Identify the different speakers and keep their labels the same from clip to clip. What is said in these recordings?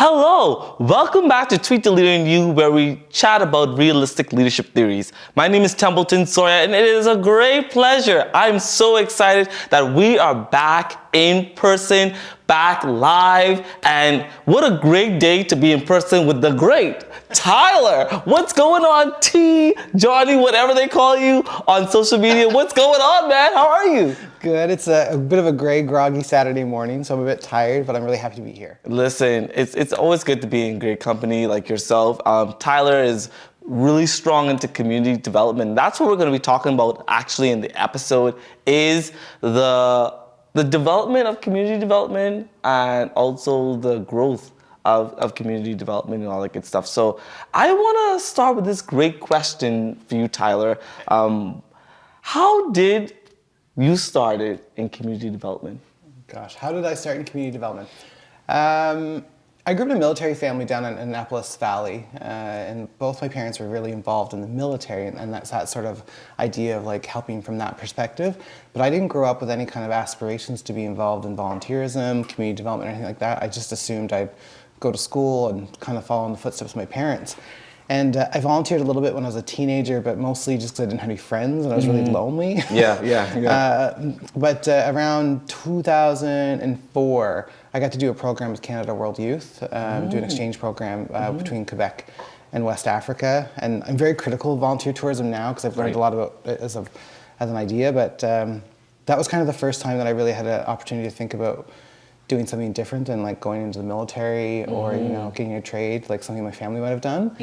Speaker 1: Hello, welcome back to Tweet the Leader in You, where we chat about realistic leadership theories. My name is Templeton Sawyer, and it is a great pleasure. I'm so excited that we are back in person, back live, and what a great day to be in person with the great Tyler. What's going on, T, Johnny, whatever they call you on social media? What's going on, man? How are you?
Speaker 2: Good. It's a bit of a gray, groggy Saturday morning, so I'm a bit tired, but I'm really happy to be here.
Speaker 1: Listen, it's always good to be in great company like yourself. Tyler is really strong into community development. That's what we're going to be talking about actually in the episode is the development of community development and also the growth of community development and all that good stuff. So I want to start with this great question for you, Tyler. How did you started in community development?
Speaker 2: Gosh, how did I start in community development? I grew up in a military family down in Annapolis Valley, and both my parents were really involved in the military, and that's that sort of idea of like helping from that perspective. But I didn't grow up with any kind of aspirations to be involved in volunteerism, community development, or anything like that. I just assumed I'd go to school and kind of follow in the footsteps of my parents. And I volunteered a little bit when I was a teenager, but mostly just because I didn't have any friends and I was really lonely.
Speaker 1: Yeah.
Speaker 2: Around 2004, I got to do a program with Canada World Youth, do an exchange program between Quebec and West Africa. And I'm very critical of volunteer tourism now because I've learned a lot about it as an idea. But that was kind of the first time that I really had an opportunity to think about doing something different than like going into the military or getting a trade like something my family might have done.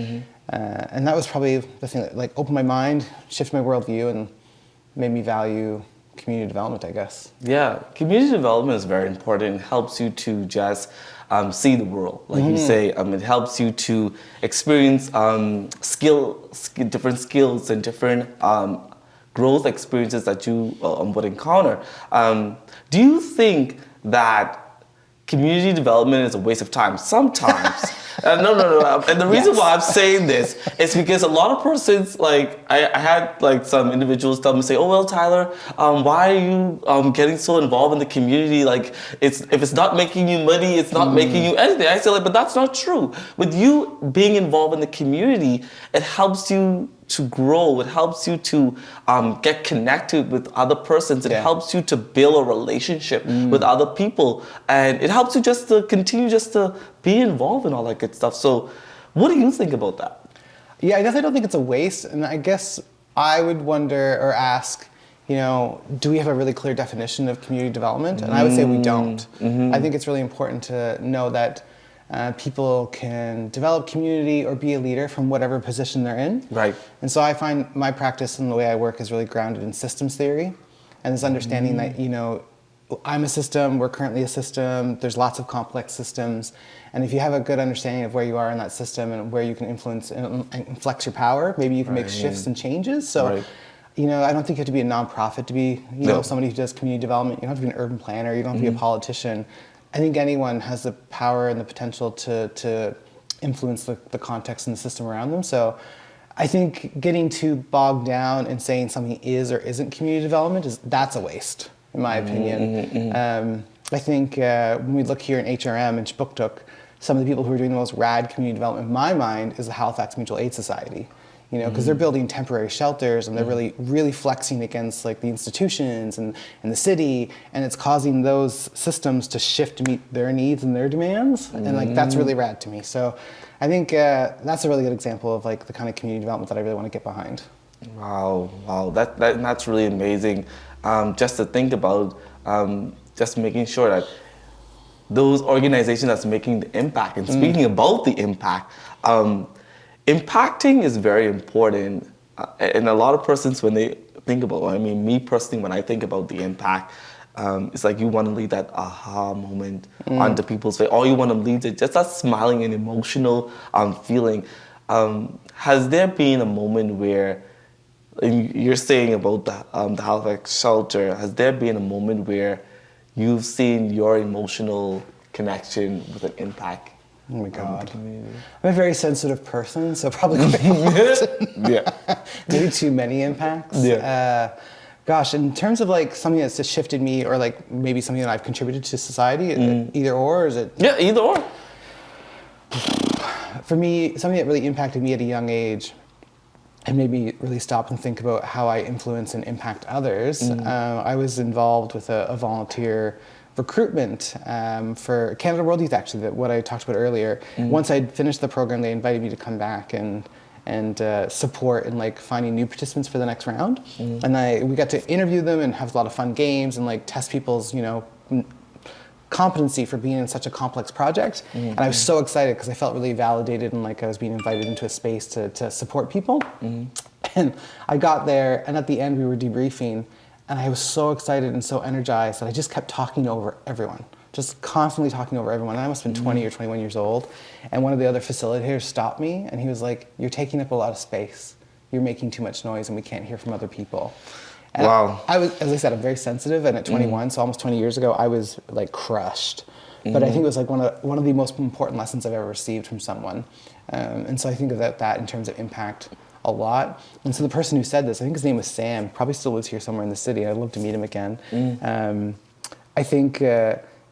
Speaker 2: And that was probably the thing that like opened my mind, shifted my worldview, and made me value community development, I guess.
Speaker 1: Yeah, community development is very important. It helps you to just see the world, like you say. It helps you to experience different skills and different growth experiences that you would encounter. Do you think that community development is a waste of time? Sometimes. No. And the reason why I'm saying this is because a lot of persons, like, I had like some individuals tell me, say, oh, well, Tyler, why are you getting so involved in the community? Like, if it's not making you money, it's not making you anything. I say, like, but that's not true. With you being involved in the community, it helps you to grow. It helps you to get connected with other persons. It helps you to build a relationship with other people. And it helps you just to continue just to be involved in all that good stuff. So what do you think about that?
Speaker 2: Yeah, I guess I don't think it's a waste. And I guess I would wonder or ask, do we have a really clear definition of community development? And I would say we don't. I think it's really important to know that people can develop community or be a leader from whatever position they're in.
Speaker 1: Right.
Speaker 2: And so I find my practice and the way I work is really grounded in systems theory and this understanding that, I'm a system, we're currently a system, there's lots of complex systems. And if you have a good understanding of where you are in that system and where you can influence and flex your power, maybe you can make shifts and changes. So, I don't think you have to be a nonprofit to be, somebody who does community development. You don't have to be an urban planner, you don't have to be a politician. I think anyone has the power and the potential to influence the context and the system around them. So I think getting too bogged down in saying something is or isn't community development, that's a waste, in my opinion. I think when we look here in HRM and Chibuktuk, some of the people who are doing the most rad community development in my mind is the Halifax Mutual Aid Society. Because they're building temporary shelters and they're really flexing against like the institutions and the city, and it's causing those systems to shift to meet their needs and their demands, and like that's really rad to me. So I think that's a really good example of like the kind of community development that I really want to get behind.
Speaker 1: Wow, that's really amazing. Just to think about, just making sure that those organizations that's making the impact, and speaking about the impact, impacting is very important, and a lot of persons when they think about, me personally, when I think about the impact, it's like you want to leave that aha moment onto people's face, or you want to leave it just that smiling and emotional feeling. Has there been a moment where, you're saying about the Halifax shelter, has there been a moment where you've seen your emotional connection with an impact?
Speaker 2: Oh my God. I'm a very sensitive person, so probably maybe too many impacts. Gosh, in terms of like something that's just shifted me, or like maybe something that I've contributed to society, either or is it?
Speaker 1: Yeah, either or.
Speaker 2: For me, something that really impacted me at a young age and made me really stop and think about how I influence and impact others. I was involved with a volunteer recruitment for Canada World Youth, actually, that what I talked about earlier. Once I'd finished the program, they invited me to come back and support in like finding new participants for the next round. And we got to interview them and have a lot of fun games and like test people's, competency for being in such a complex project. And I was so excited because I felt really validated and like I was being invited into a space to support people. And I got there, and at the end we were debriefing, and I was so excited and so energized that I just kept talking over everyone. Just constantly talking over everyone. And I must have been 20 or 21 years old. And one of the other facilitators stopped me and he was like, "You're taking up a lot of space. You're making too much noise and we can't hear from other people." And
Speaker 1: Wow.
Speaker 2: I was, as I said, I'm very sensitive, and at 21, so almost 20 years ago, I was like crushed. But I think it was like one of the most important lessons I've ever received from someone. And so I think of that in terms of impact a lot. And so the person who said this, I think his name was Sam, probably still lives here somewhere in the city. I'd love to meet him again. I think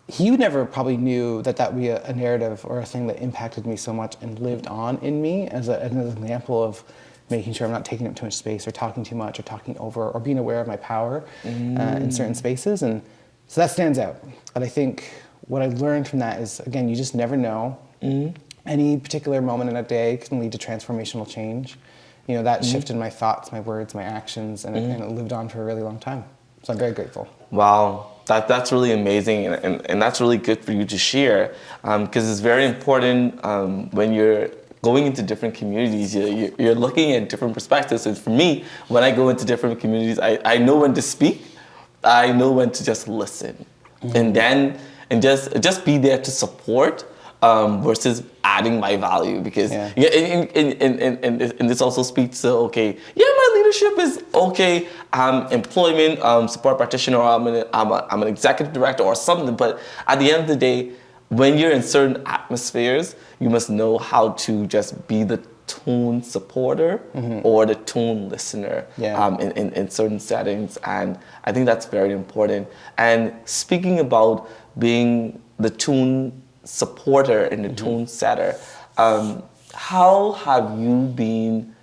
Speaker 2: he never probably knew that would be a narrative or a thing that impacted me so much and lived on in me as an example of making sure I'm not taking up too much space or talking too much or talking over or being aware of my power in certain spaces. And so that stands out. But I think what I learned from that is, again, you just never know. Any particular moment in a day can lead to transformational change. That shifted my thoughts, my words, my actions, and it lived on for a really long time. So I'm very grateful.
Speaker 1: Wow, that's really amazing, and that's really good for you to share, because it's very important when you're going into different communities, you're looking at different perspectives. And for me, when I go into different communities, I know when to speak, I know when to just listen, and just be there to support versus adding my value. Because and this also speaks to my leadership is okay. I'm employment support practitioner, or I'm an executive director or something. But at the end of the day, when you're in certain atmospheres, you must know how to just be the tone supporter or the tone listener in certain settings. And I think that's very important. And speaking about being the tone supporter and the tone setter, how have you been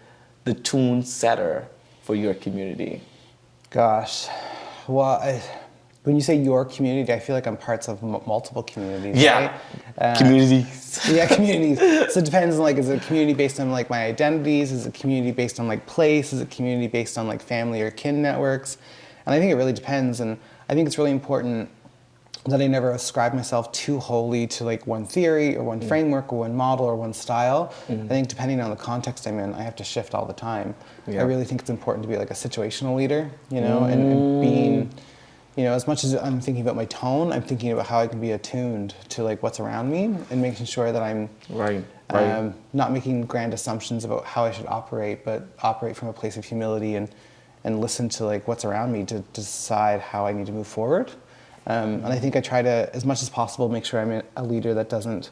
Speaker 1: the tone setter for your community?
Speaker 2: Gosh, well, when you say your community, I feel like I'm parts of multiple communities.
Speaker 1: Yeah,
Speaker 2: right?
Speaker 1: Communities.
Speaker 2: Yeah, communities. So it depends on is it a community based on my identities? Is it a community based on place? Is it a community based on family or kin networks? And I think it really depends. And I think it's really important that I never ascribe myself too wholly to one theory or one framework or one model or one style. I think depending on the context I'm in, I have to shift all the time. I really think it's important to be a situational leader, and being, as much as I'm thinking about my tone, I'm thinking about how I can be attuned to what's around me and making sure that I'm not making grand assumptions about how I should operate, but operate from a place of humility and listen to what's around me to decide how I need to move forward. And I think I try to, as much as possible, make sure I'm a leader that doesn't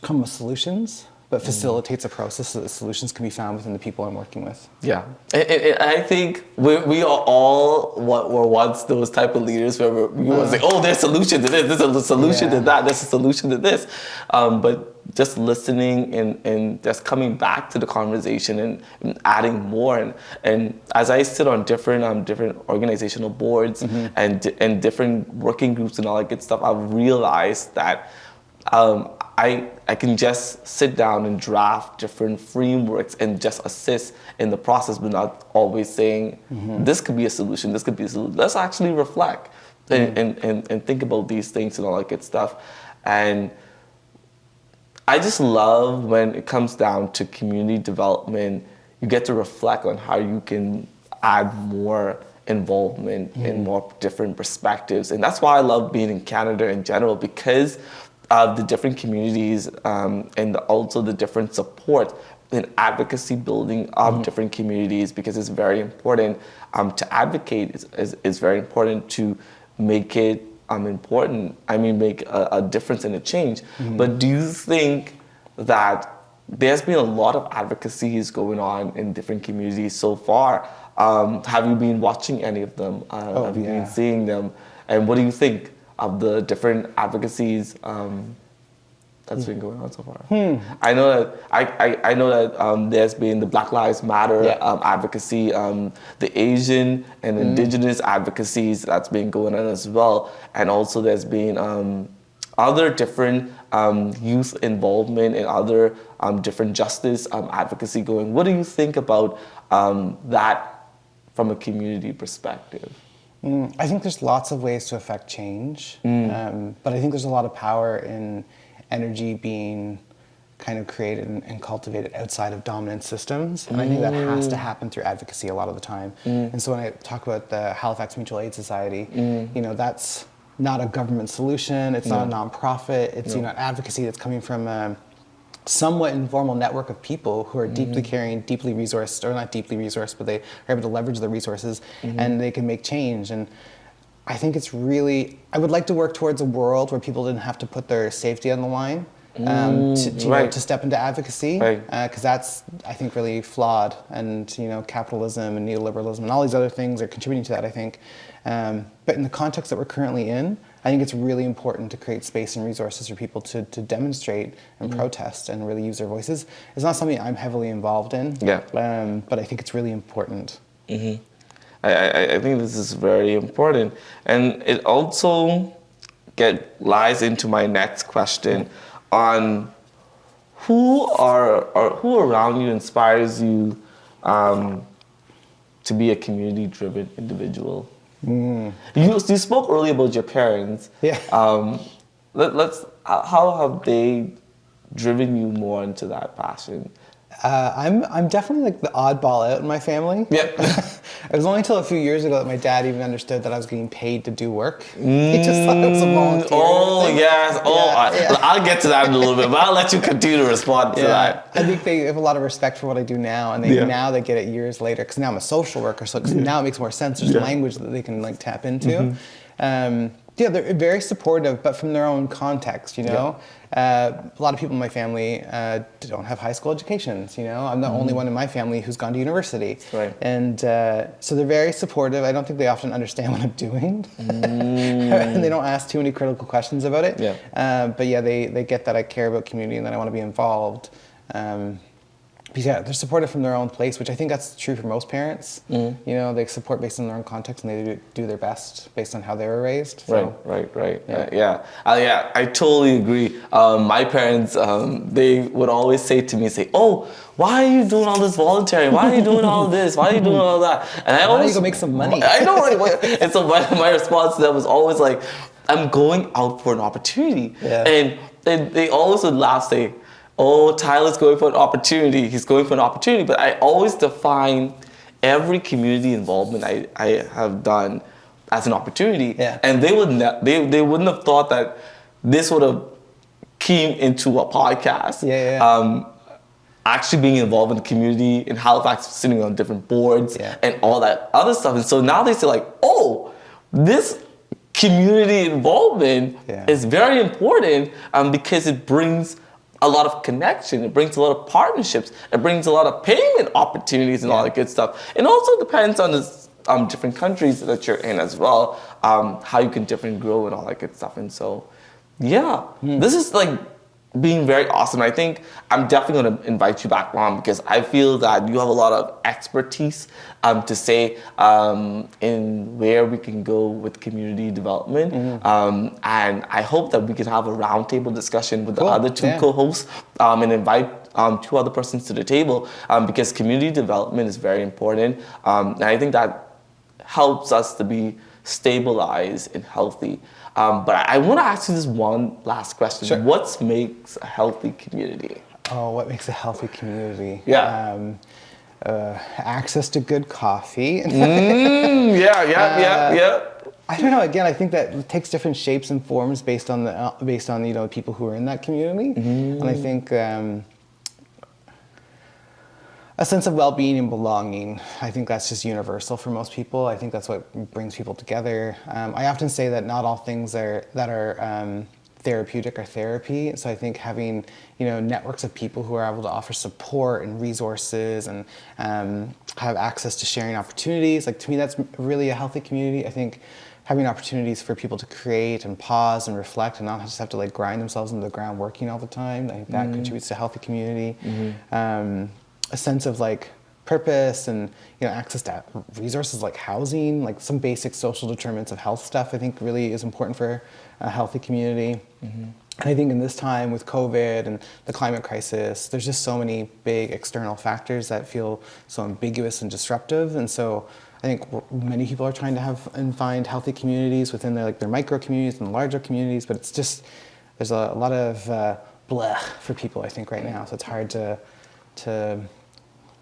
Speaker 2: come with solutions, but facilitates a process so that solutions can be found within the people I'm working with.
Speaker 1: Yeah, and I think we are all were once those type of leaders where we was there's a solution to this, there's a solution to that, there's a solution to this. But just listening and just coming back to the conversation and adding more. And as I sit on different organizational boards and different working groups and all that good stuff, I've realized that I can just sit down and draft different frameworks and just assist in the process, but not always saying, this could be a solution, this could be a solution. Let's actually reflect and think about these things and all that good stuff. And I just love when it comes down to community development, you get to reflect on how you can add more involvement and more different perspectives. And that's why I love being in Canada in general, because of the different communities and also the different support and advocacy building of different communities, because it's very important to advocate. It's very important to make it make a difference and a change. But do you think that there's been a lot of advocacies going on in different communities so far? Have you been watching any of them? Have you been seeing them? And what do you think of the different advocacies that's been going on so far? I know that I know that there's been the Black Lives Matter advocacy, the Asian and Indigenous advocacies that's been going on as well, and also there's been other different youth involvement and other different justice advocacy going. What do you think about that from a community perspective?
Speaker 2: I think there's lots of ways to affect change, but I think there's a lot of power in energy being kind of created and cultivated outside of dominant systems, and I think that has to happen through advocacy a lot of the time. And so when I talk about the Halifax Mutual Aid Society, you know, that's not a government solution, it's not a nonprofit, it's you know, advocacy that's coming from a somewhat informal network of people who are deeply caring, deeply resourced, or not deeply resourced, but they are able to leverage the resources and they can make change. And I think it's really, I would like to work towards a world where people didn't have to put their safety on the line to step into advocacy, because that's, I think, really flawed. And you know, capitalism and neoliberalism and all these other things are contributing to that, I think. But in the context that we're currently in, I think it's really important to create space and resources for people to demonstrate and protest and really use their voices. It's not something I'm heavily involved in, but I think it's really important.
Speaker 1: I think this is very important, and it also lies into my next question on who around you inspires you to be a community-driven individual. You spoke earlier about your parents. How have they driven you more into that passion?
Speaker 2: I'm definitely like the oddball out in my family. It was only until a few years ago that my dad even understood that I was getting paid to do work. He just thought it was a volunteer thing.
Speaker 1: I'll get to that in a little bit, but I'll let you continue to respond to that.
Speaker 2: I think they have a lot of respect for what I do now, and now they get it years later, because now I'm a social worker, so now it makes more sense. There's language that they can like tap into. They're very supportive, but from their own context, you know. A lot of people in my family don't have high school educations, you know. I'm the only one in my family who's gone to university. And so they're very supportive. I don't think they often understand what I'm doing. And they don't ask too many critical questions about it. But yeah, they get that I care about community and that I want to be involved. But yeah, they're supportive from their own place, which I think that's true for most parents. You know, they support based on their own context, and they do their best based on how they were raised. So,
Speaker 1: Right. I totally agree. My parents, they would always say to me, "Oh, why are you doing all this volunteering? Why are you doing all this? Why are you doing all that?" And I always,
Speaker 2: why don't you go make some money?
Speaker 1: I know, right? And so my response to them was always like, "I'm going out for an opportunity." And they always would laugh, say, "Oh, Tyler's going for an opportunity. He's going for an opportunity." But I always define every community involvement I have done as an opportunity. And they wouldn't have thought that this would have came into a podcast. Actually being involved in the community in Halifax, sitting on different boards and all that other stuff. And so now they say like, "Oh, this community involvement is very important because it brings a lot of connection, it brings a lot of partnerships, it brings a lot of payment opportunities and all that good stuff." It also depends on the different countries that you're in as well, how you can different grow and all that good stuff. And so, this is like being very awesome. I think I'm definitely going to invite you back on, because I feel that you have a lot of expertise to say in where we can go with community development. And I hope that we can have a roundtable discussion with the other two co-hosts and invite two other persons to the table, because community development is very important. And I think that helps us to be stabilized and healthy. But I want to ask you this one last question. What makes a healthy community?
Speaker 2: Oh, what makes a healthy community? Access to good coffee. I don't know. Again, I think that it takes different shapes and forms based on you know, people who are in that community. And I think a sense of well-being and belonging, I think that's just universal for most people. I think that's what brings people together. I often say that not all things that are therapeutic are therapy. So I think having, you know, networks of people who are able to offer support and resources and have access to sharing opportunities, like, to me, that's really a healthy community. I think having opportunities for people to create and pause and reflect and not just have to like grind themselves into the ground working all the time. I think that contributes to a healthy community. A sense of like purpose and access to resources like housing, like some basic social determinants of health stuff, I think really is important for a healthy community. And I think in this time with COVID and the climate crisis, there's just so many big external factors that feel so ambiguous and disruptive. And so I think many people are trying to have and find healthy communities within their micro communities and larger communities, but it's just, there's a lot of blah for people, I think, right now. So it's hard to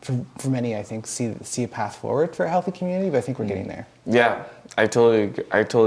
Speaker 2: for many, I think, see a path forward for a healthy community, but I think we're getting there.
Speaker 1: Yeah, I totally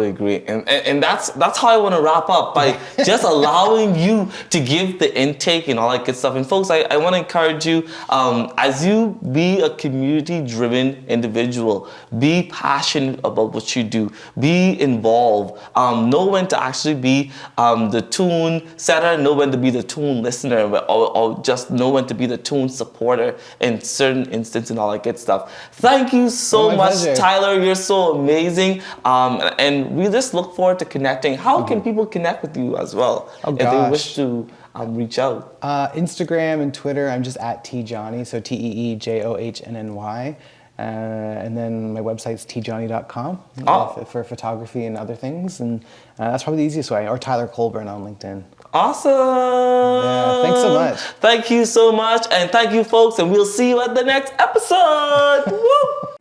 Speaker 1: agree, and that's how I want to wrap up by just allowing you to give the intake and all that good stuff. And folks, I want to encourage you as you be a community-driven individual, be passionate about what you do, be involved, know when to actually be the tune setter, know when to be the tune listener, or just know when to be the tune supporter in certain instances and all that good stuff. Thank you so much,
Speaker 2: pleasure.
Speaker 1: Tyler. You're so amazing. And we just look forward to connecting. How can people connect with you as well if they wish to reach out?
Speaker 2: Instagram and Twitter, I'm just at tjohnny, so TEEJOHNNY. And then my website's tjohnny.com for photography and other things. And that's probably the easiest way. Or Tyler Colburn on LinkedIn.
Speaker 1: Awesome.
Speaker 2: Yeah, thanks so much.
Speaker 1: Thank you so much. And thank you, folks. And we'll see you at the next episode. Woo!